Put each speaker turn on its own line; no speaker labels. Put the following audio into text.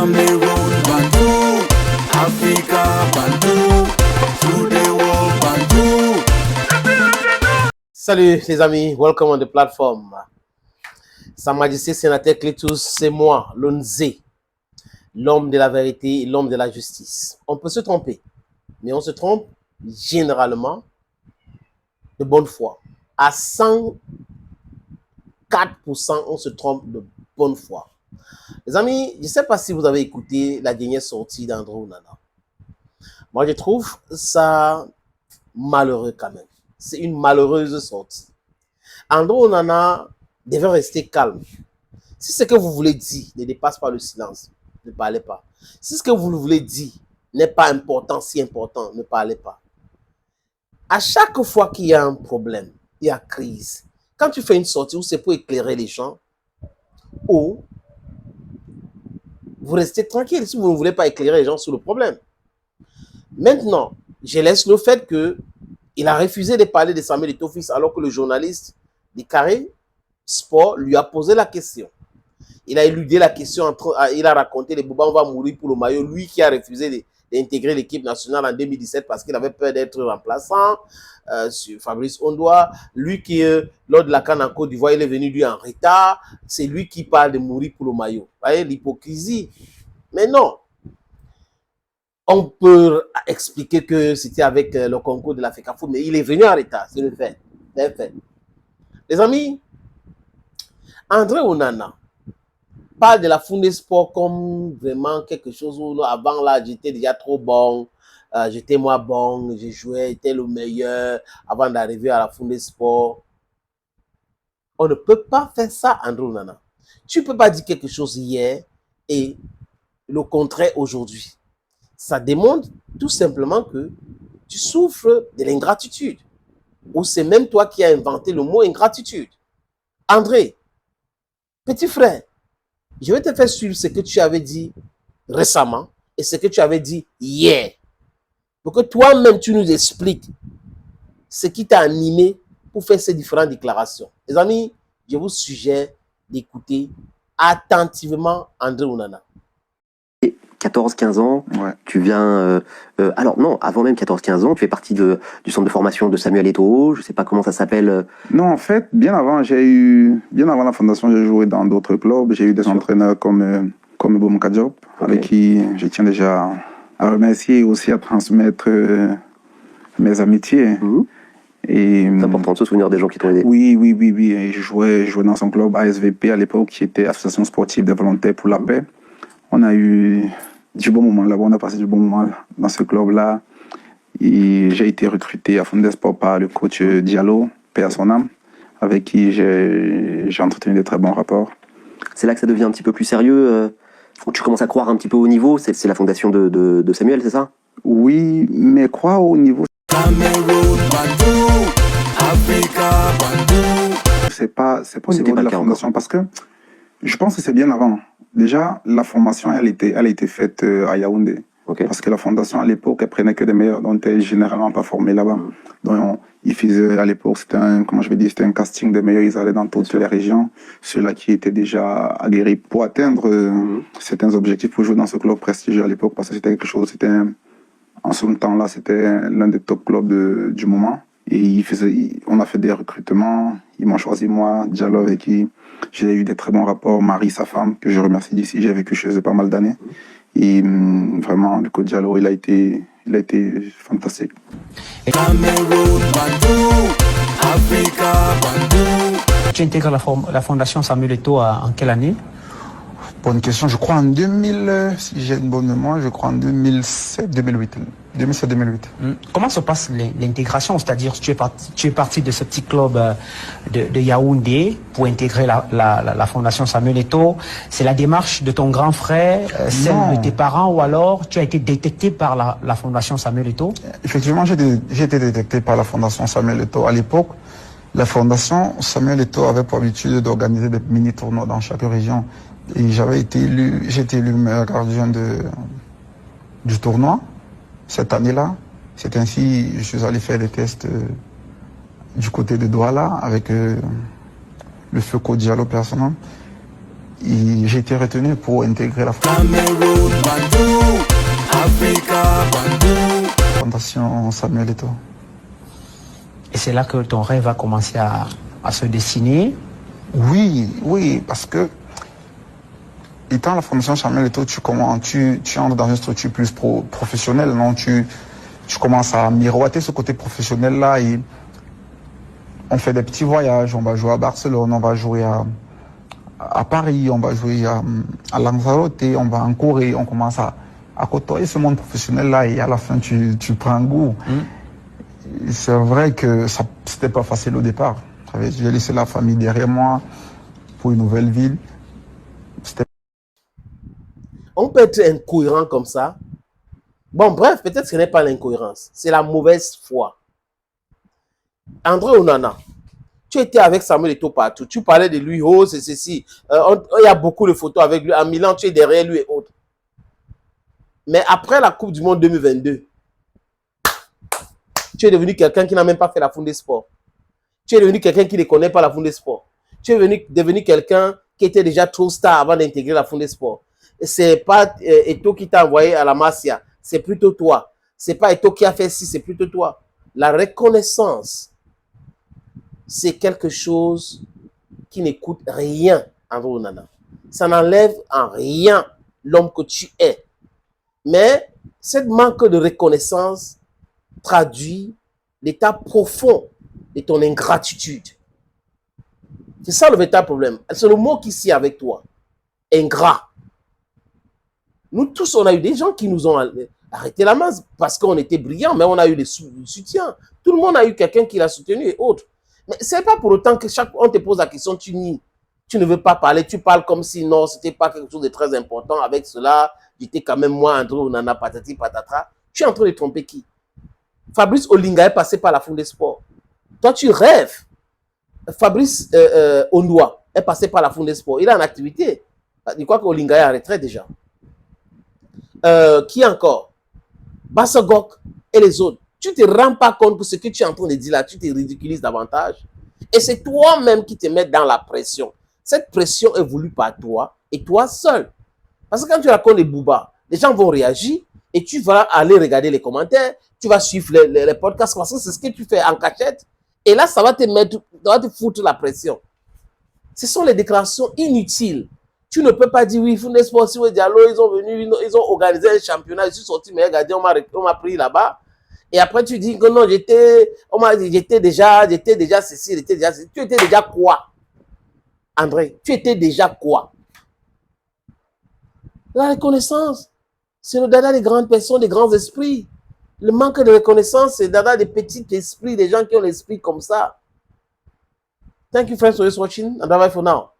Cameroon, Bantu, Africa, Bantu, through the world, Bantu.
Salut les amis, welcome on the platform. Sa Majesté Sénateur Clétus, c'est moi, Lonzé, l'homme de la vérité, l'homme de la justice. On peut se tromper, mais on se trompe généralement de bonne foi. À 104%, on se trompe de bonne foi. Les amis, je ne sais pas si vous avez écouté la dernière sortie d'André Onana. Moi, je trouve ça malheureux quand même. C'est une malheureuse sortie. André Onana devait rester calme. Si ce que vous voulez dire ne dépasse pas le silence, ne parlez pas. Si ce que vous voulez dire n'est pas important, si important, ne parlez pas. À chaque fois qu'il y a un problème, il y a crise. Quand tu fais une sortie où c'est pour éclairer les gens, ou vous restez tranquille si vous ne voulez pas éclairer les gens sur le problème. Maintenant, je laisse le fait qu'il a refusé de parler de Samuel Eto'o alors que le journaliste du Carré Sport lui a posé la question. Il a éludé la question, il a raconté les Boubans va mourir pour le maillot, lui qui a refusé d'intégrer l'équipe nationale en 2017 parce qu'il avait peur d'être remplaçant sur Fabrice Ondoa, lui qui, lors de la CAN en Côte d'Ivoire, il est venu lui en retard, c'est lui qui parle de mourir pour le maillot. Vous voyez l'hypocrisie. Mais non, on peut expliquer que c'était avec le concours de la FECAFO, mais il est venu en retard, c'est le fait. C'est le fait. Les amis, André Onana parle de la Foundé Sport comme vraiment quelque chose où avant là, j'étais déjà trop bon, j'étais moins bon, j'ai joué, j'étais le meilleur avant d'arriver à la Foundé Sport. On ne peut pas faire ça, André Onana. Tu ne peux pas dire quelque chose hier et le contraire aujourd'hui. Ça démontre tout simplement que tu souffres de l'ingratitude. Ou c'est même toi qui as inventé le mot ingratitude. André, petit frère, je vais te faire suivre ce que tu avais dit récemment et ce que tu avais dit hier. Pour que toi-même, tu nous expliques ce qui t'a animé pour faire ces différentes déclarations. Les amis, je vous suggère d'écouter attentivement André Onana.
14-15 ans, ouais. Tu viens... alors non, avant même 14-15 ans, tu fais partie du centre de formation de Samuel Eto'o, je ne sais pas comment ça s'appelle.
Non, en fait, bien avant la fondation, j'ai joué dans d'autres clubs, j'ai eu des entraîneurs comme Boumka Diop, avec qui je tiens déjà à remercier et aussi à transmettre mes amitiés.
C'est important de se souvenir des gens qui t'ont aidé.
Oui. Et je jouais dans son club ASVP à l'époque, qui était Association Sportive des Volontaires pour la Paix. On a eu du bon moment là-bas, on a passé du bon moment dans ce club-là. Et j'ai été recruté à Foundé Sport par le coach Diallo, paix à son âme, avec qui j'ai entretenu de très bons rapports.
C'est là que ça devient un petit peu plus sérieux, où tu commences à croire un petit peu au niveau, c'est la fondation de Samuel, c'est ça?
Oui, mais croire au niveau...
Cameroun, Bantu, Africa, Bantu.
C'est pas au niveau de la fondation, encore. Parce que je pense que c'est bien avant. Déjà, la formation, elle a été faite à Yaoundé. Okay. Parce que la fondation, à l'époque, elle prenait que des meilleurs, donc elle n'était généralement pas formée là-bas. Donc, ils faisaient, à l'époque, c'était un casting des meilleurs, ils allaient dans toutes les régions. Ceux-là qui étaient déjà aguerris pour atteindre certains objectifs pour jouer dans ce club prestigieux à l'époque, parce que c'était quelque chose, en ce temps-là, c'était l'un des top clubs du moment. Et on a fait des recrutements, ils m'ont choisi moi, Diallo, avec qui j'ai eu des très bons rapports, Marie, sa femme, que je remercie d'ici, j'ai vécu chez eux pas mal d'années. Et vraiment, le coach Diallo, il a été fantastique.
Cameroun, Bantu, Africa, Bantu.
Tu intègres la fondation Samuel Eto'o en quelle année?
Bonne question, je crois en 2000, si j'ai une bonne mémoire, je crois en 2007-2008. 2007-2008.
Comment se passe l'intégration? C'est-à-dire, tu es parti de ce petit club de Yaoundé pour intégrer la fondation Samuel Eto'o. C'est la démarche de ton grand frère, celle de tes parents, ou alors tu as été détecté par la fondation Samuel Eto'o?
Effectivement, j'ai été détecté par la fondation Samuel Eto'o. À l'époque, la fondation Samuel Eto'o avait pour habitude d'organiser des mini-tournois dans chaque région. Et j'ai été élu meilleur gardien du tournoi cette année-là. C'est ainsi que je suis allé faire des tests du côté de Douala avec le feu Diallo personnel. j'ai été retenu pour intégrer la
Cameroun, Bandou, Africa, Bandou.
Fondation Samuel Eto'o.
Et c'est là que ton rêve va commencer à se dessiner.
Oui, parce que étant la Fondation Samuel Eto'o, tu entres dans une structure plus professionnelle, non? Tu commences à miroiter ce côté professionnel-là et on fait des petits voyages, on va jouer à Barcelone, on va jouer à Paris, on va jouer à Lanzarote, on va en Corée, on commence à côtoyer ce monde professionnel-là et à la fin tu prends un goût. C'est vrai que c'était pas facile au départ. J'ai laissé la famille derrière moi pour une nouvelle ville.
On peut être incohérent comme ça. Bon, bref, peut-être que ce n'est pas l'incohérence, c'est la mauvaise foi. André Onana, tu étais avec Samuel Eto'o partout. Tu parlais de lui, oh, c'est ceci. Il y a beaucoup de photos avec lui. À Milan, tu es derrière lui et autres. Mais après la Coupe du Monde 2022, tu es devenu quelqu'un qui n'a même pas fait la Foundé Sport. Tu es devenu quelqu'un qui ne connaît pas la Foundé Sport. Tu es devenu quelqu'un qui était déjà trop star avant d'intégrer la Foundé Sport. Ce n'est pas Eto'o qui t'a envoyé à la Masia, c'est plutôt toi. Ce n'est pas Eto'o qui a fait ci, c'est plutôt toi. La reconnaissance, c'est quelque chose qui ne coûte rien, André Onana. Ça n'enlève en rien l'homme que tu es. Mais cette manque de reconnaissance traduit l'état profond de ton ingratitude. C'est ça le véritable problème. C'est le mot qui sied avec toi. Ingrat. Nous tous, on a eu des gens qui nous ont arrêté la main parce qu'on était brillants, mais on a eu des soutiens. Tout le monde a eu quelqu'un qui l'a soutenu et autres. Mais ce n'est pas pour autant que chaque fois on te pose la question, tu nies. Tu ne veux pas parler, tu parles comme si non, ce n'était pas quelque chose de très important. Avec cela, j'étais quand même moi, André Onana, patati patata. Tu es en train de tromper qui? Fabrice Olinga est passé par la Foundé Sport. Toi, tu rêves. Fabrice Ondoa est passé par la Foundé Sport. Il est en activité. Je crois qu'Olinga est en retraite déjà. Qui encore? Bassagok et les autres. Tu ne te rends pas compte que ce que tu es en train de dire là, tu te ridiculises davantage. Et c'est toi-même qui te mets dans la pression. Cette pression est voulue par toi et toi seul. Parce que quand tu racontes les boubas, les gens vont réagir et tu vas aller regarder les commentaires, tu vas suivre les podcasts parce que c'est ce que tu fais en cachette. Et là, ça va te foutre la pression. Ce sont les déclarations inutiles. Tu ne peux pas dire oui, Foundé Sport, Diallo, ils ont venu, ils ont organisé un championnat, je suis sorti, mais regardez, on m'a pris là-bas. Et après, tu dis que non, j'étais déjà ceci, j'étais déjà ceci. Tu étais déjà quoi, André? Tu étais déjà quoi? La reconnaissance, c'est le dada des grandes personnes, des grands esprits. Le manque de reconnaissance, c'est le dada des petits esprits, des gens qui ont l'esprit comme ça. Thank you, friends, for watching, and bye for now.